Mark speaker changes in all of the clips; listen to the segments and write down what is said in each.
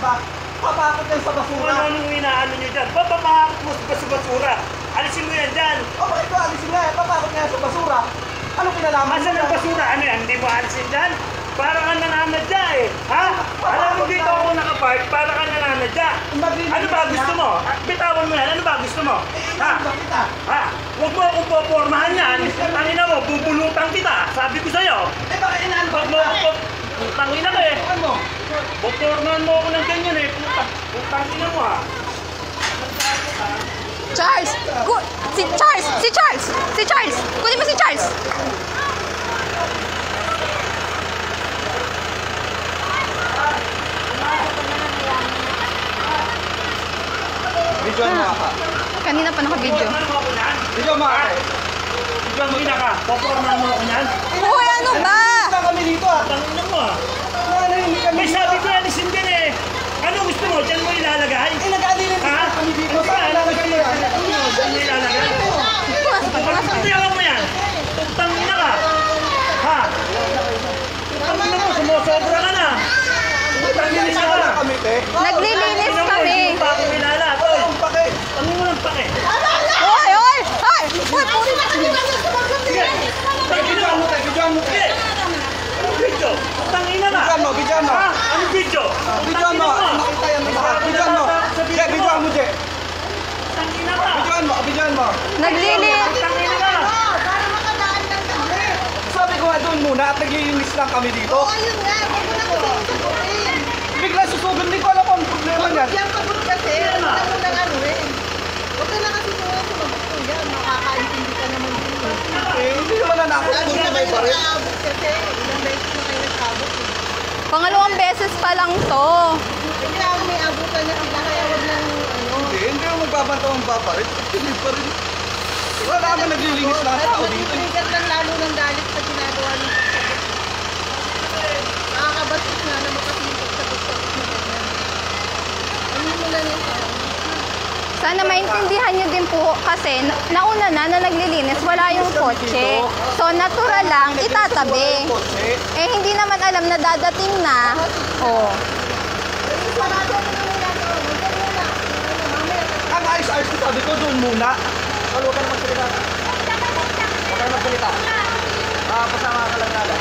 Speaker 1: ba? Papakot yan sa basura.
Speaker 2: Anong inaano nyo dyan? Papapakot mo sa basura. Alisin mo yan dyan.
Speaker 1: O bakit ko alisin nga? Papakot nga sa basura. Anong kinalaman?
Speaker 2: Asan ang basura? Ano yan? Hindi mo alisin dyan? Para ka nananadya eh. Ha? Alam mo dito ako nakapark, para ka nananadya. Ano ba gusto mo? Bitawan mo yan. Ano ba gusto mo? Ha? Ha? Huwag mo akong popormahan yan. Tangina mo, bubulutan kita. Sabi ko sa'yo.
Speaker 1: Eh bakit inaan ba?
Speaker 2: Huwag mo akong tangina ka eh.
Speaker 1: Ano?
Speaker 2: Popormahan mo ako ng ganyan eh. Tangina mo ha.
Speaker 3: Charles! Si Charles! Kunin mo si Charles!
Speaker 1: Videoan mo ka.
Speaker 3: Kanina pa naka-video.
Speaker 1: Videoan mo ka.
Speaker 2: Videoan mo ka. Popormahan mo ako yan.
Speaker 3: Uy, ano ba?
Speaker 1: Hindi kami dito ah.
Speaker 2: Tangina mo ha.
Speaker 1: Hindi kami
Speaker 2: May sabi ko alisin din eh. Ano gusto mo? Diyan mo ilalagay?
Speaker 1: Eh nag-adilin kami dito. Saan ilalagay mo yan?
Speaker 2: Diyan mo ilalagay? Pagpapagtiyawan mo yan. Tangina ka. Ha? Tangina mo, sumusobra ka na. Tangina ka.
Speaker 3: Naglilinis kami.
Speaker 2: Hindi pa ako kilala. Ano mo lang pake?
Speaker 3: Hoy! Hoy! Uy, puri na!
Speaker 2: Sige.
Speaker 1: Videoan mo tayo. Videoan mo tayo.
Speaker 2: Sige. Anong video? Tangina ka.
Speaker 1: Videoan mo. Videoan mo.
Speaker 2: Ha? Anong video?
Speaker 1: Videoan mo. Nakita yan mo lahat. Videoan mo. Je, videoan mo, Je.
Speaker 2: Tangina ka.
Speaker 1: Videoan mo. Videoan mo.
Speaker 3: Naglilinis.
Speaker 2: Tangina ka.
Speaker 4: Para makadaan lang kami.
Speaker 1: Sabi ko nga doon muna at naglilinis lang kami dito.
Speaker 4: Oo, ayun nga. Huwag mo na kasi susugurin.
Speaker 1: Bigla susugod. Hindi ko alam kung ang problema niyan.
Speaker 4: Yan pagod kasi. Huwag mo nang ano eh. Huwag ka na kasi sumagot ko yan. Makakaintindi ka naman din.
Speaker 1: Eh, hindi naman na nakot.
Speaker 4: Lagi
Speaker 1: Kung
Speaker 4: na
Speaker 1: may
Speaker 4: kayo
Speaker 1: baril.
Speaker 4: nag-aabot kasi. Ilang beses na kayo nag-aabot eh.
Speaker 3: Pangalawang beses pa lang to.
Speaker 4: Hindi ako may abutan na sila kaya huwag nang ano.
Speaker 1: Hindi mo magbabantaw ang babarit. Hindi pa rin. Wala naman naglilinis lang ang tao dito.
Speaker 4: Trigger lang lalo ng galit sa ginagawa ng pagsagot. Nakakabatis nga na makasipag sa pagsagot na ganyan. Ano mo lang yung
Speaker 3: Sana maintindihan nyo din po kasi nauna na naglilinis, wala yung kotse. So natural lang, itatabi. Eh hindi naman alam na dadating na. Oh.
Speaker 1: Ang ayos-ayos ko sabi ko doon muna. Huwag ka na magsalita. Huwag ka na magsalita. Pasama ka lang nala.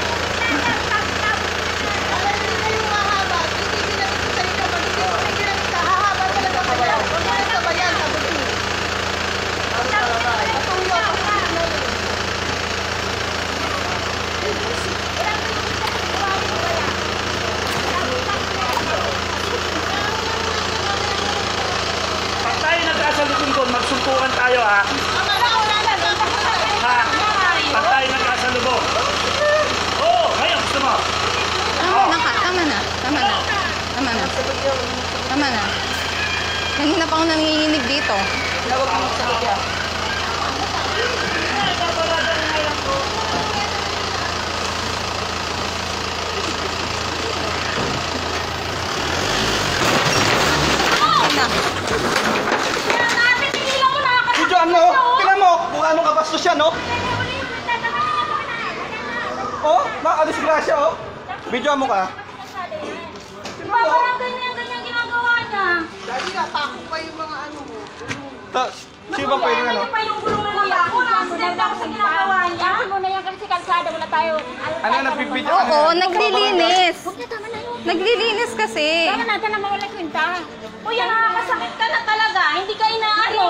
Speaker 2: Pag tayo nagkasalubong doon, magsuntukan tayo ha. Ha? Pag tayo nagkasalubong. Oo, ngayon gusto mo.
Speaker 3: Tama na. Tama na. Kanina pa ako nanginginig dito.
Speaker 1: Huwag mo magsagot yan. Videoan mo. Tingnan mo kung anong kabastos yan, no? Oh, nakadisgrasya, oh. Videoan mo ka.
Speaker 5: Parang ganyan ginagawa niya.
Speaker 4: Dahil natakot pa yung mga ano mo.
Speaker 1: Sino bang pwede ano?
Speaker 5: Pa yung gulong ng ako, nakasidente ako sa ginagawa niya. Kasi muna yan kasi kalsada, wala tayo.
Speaker 1: Ano nagbibidyo?
Speaker 3: Oo, naglilinis. Naglilinis kasi.
Speaker 5: Tama natin na mawala kwenta. Kuya, nakakasakit ka na talaga. Hindi ka inaano.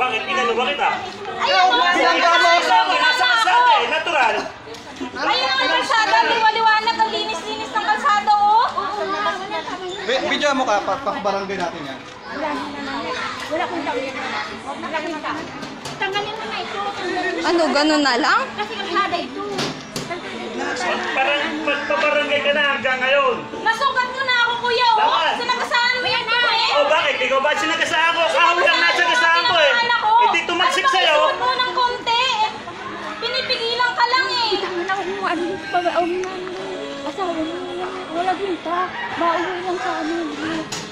Speaker 2: Bakit inano kita?
Speaker 5: Ayun,
Speaker 1: Binangga mo.
Speaker 2: Nasa kalsada eh, natural.
Speaker 5: ayun ang kalsada. Liwaliwanag ang linis-linis ng kalsada, oh.
Speaker 1: Videoan mo ka, pakibarangay natin yan.
Speaker 5: Wala kwenta. Wala kwenta. Tanggalin mo na ito.
Speaker 3: Ano, ganun na lang?
Speaker 5: Kasi kalsada ito.
Speaker 2: Magpabarangay ka na hanggang ngayon.
Speaker 5: Nasugat mo na ako, kuya, oh.
Speaker 2: Dapat.
Speaker 5: Sinagasaan mo yan, eh.
Speaker 2: O bakit? Ikaw ba sinagasaan ko? Kahawin lang nasa gasaan ko eh. Hindi tumaksik sa'yo.
Speaker 5: Ano ba isuot mo ng konti? Pinipigilan ka lang eh. Ano pag-aawin na asawa mo? Wala ginta. Mauwi lang sa ano.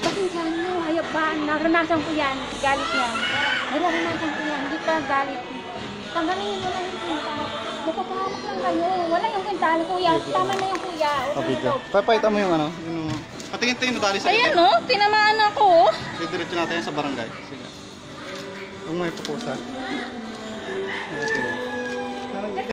Speaker 5: Pasensya nyo. Hayop ba? Naranasan ko yan. Galit yan. Naranasan ko yan. Hindi pa galit. Tanggalin mo lang yung kwenta. Magpapahamak lang kayo. Wala yung kwenta. Kuya, tama na yung kuya.
Speaker 1: Papayta mo yung ano. Patingin hintayin na dali sa
Speaker 5: Ayan oh, tinamaan ako oh.
Speaker 1: Didiretso natin yan sa barangay. Sige. Kung may pupusan.